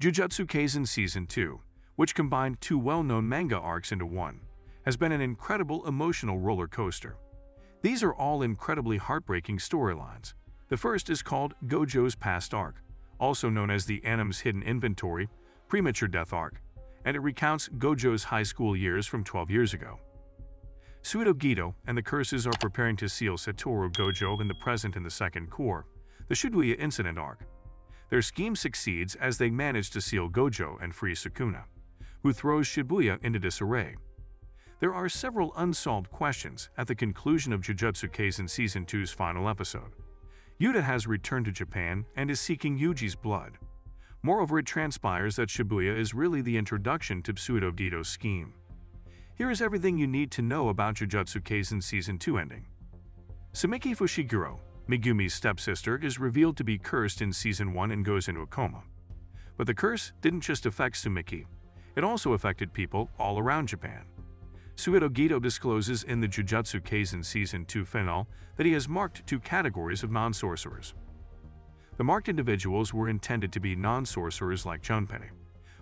Jujutsu Kaisen Season 2, which combined two well-known manga arcs into one, has been an incredible emotional roller coaster. These are all incredibly heartbreaking storylines. The first is called Gojo's Past Arc, also known as the anime's Hidden Inventory, Premature Death Arc, and it recounts Gojo's high school years from 12 years ago. Suido Geto and the Curses are preparing to seal Satoru Gojo in the present in the second core, the Shibuya Incident Arc. Their scheme succeeds as they manage to seal Gojo and free Sukuna, who throws Shibuya into disarray. There are several unsolved questions at the conclusion of Jujutsu Kaisen Season 2's final episode. Yuta has returned to Japan and is seeking Yuji's blood. Moreover, it transpires that Shibuya is really the introduction to Suido Geto's scheme. Here is everything you need to know about Jujutsu Kaisen Season 2 ending. Sumiki Fushiguro, Megumi's stepsister, is revealed to be cursed in Season 1 and goes into a coma. But the curse didn't just affect Sumiki, it also affected people all around Japan. Suido Geto discloses in the Jujutsu Kaisen Season 2 finale that he has marked two categories of non-sorcerers. The marked individuals were intended to be non-sorcerers like Junpei,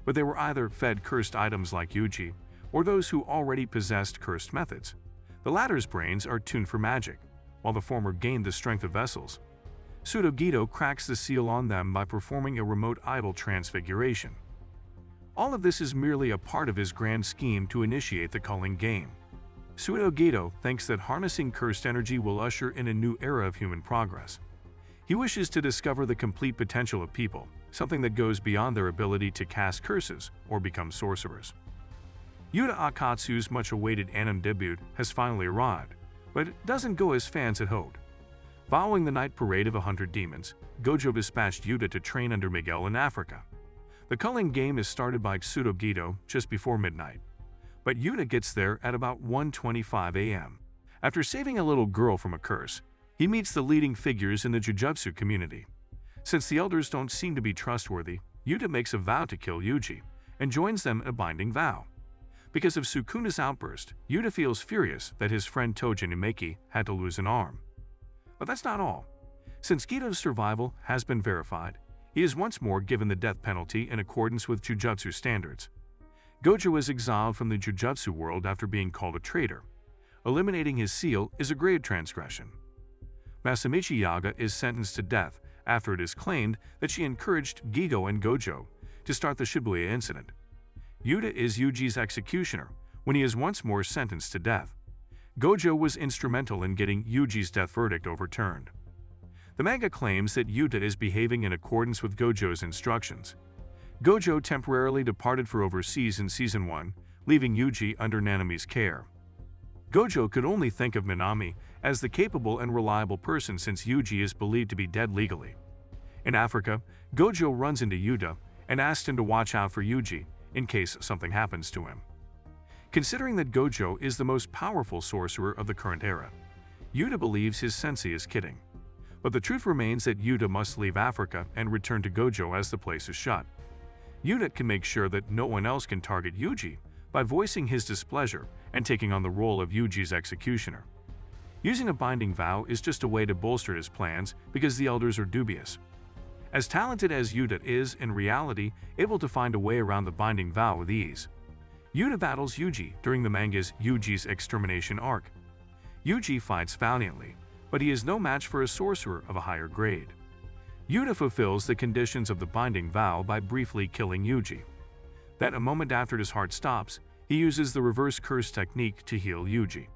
but they were either fed cursed items like Yuji, or those who already possessed cursed methods. The latter's brains are tuned for magic, while the former gained the strength of vessels. Suido Geto cracks the seal on them by performing a remote idol transfiguration. All of this is merely a part of his grand scheme to initiate the culling game. Suido Geto thinks that harnessing cursed energy will usher in a new era of human progress. He wishes to discover the complete potential of people, something that goes beyond their ability to cast curses or become sorcerers. Yuta Akatsu's much-awaited anime debut has finally arrived, but it doesn't go as fans had hoped. Following the night parade of 100 demons, Gojo dispatched Yuta to train under Miguel in Africa. The culling game is started by Suido Geto just before midnight, but Yuta gets there at about 1:25 a.m. After saving a little girl from a curse, he meets the leading figures in the Jujutsu community. Since the elders don't seem to be trustworthy, Yuta makes a vow to kill Yuji and joins them in a binding vow. Because of Sukuna's outburst, Yuta feels furious that his friend Tojin Umeki had to lose an arm. But that's not all. Since Geto's survival has been verified, he is once more given the death penalty in accordance with Jujutsu standards. Gojo is exiled from the Jujutsu world after being called a traitor. Eliminating his seal is a grave transgression. Masamichi Yaga is sentenced to death after it is claimed that she encouraged Gigo and Gojo to start the Shibuya incident. Yuta is Yuji's executioner when he is once more sentenced to death. Gojo was instrumental in getting Yuji's death verdict overturned. The manga claims that Yuta is behaving in accordance with Gojo's instructions. Gojo temporarily departed for overseas in Season 1, leaving Yuji under Nanami's care. Gojo could only think of Minami as the capable and reliable person since Yuji is believed to be dead legally. In Africa, Gojo runs into Yuta and asks him to watch out for Yuji in case something happens to him. Considering that Gojo is the most powerful sorcerer of the current era, Yuta believes his sensei is kidding. But the truth remains that Yuta must leave Africa and return to Gojo as the place is shut. Yuta can make sure that no one else can target Yuji by voicing his displeasure and taking on the role of Yuji's executioner. Using a binding vow is just a way to bolster his plans because the elders are dubious. As talented as Yuta is in reality able to find a way around the binding vow with ease, Yuta battles Yuji during the manga's Yuji's Extermination arc. Yuji fights valiantly, but he is no match for a sorcerer of a higher grade. Yuta fulfills the conditions of the binding vow by briefly killing Yuji. Then, a moment after his heart stops, he uses the reverse curse technique to heal Yuji.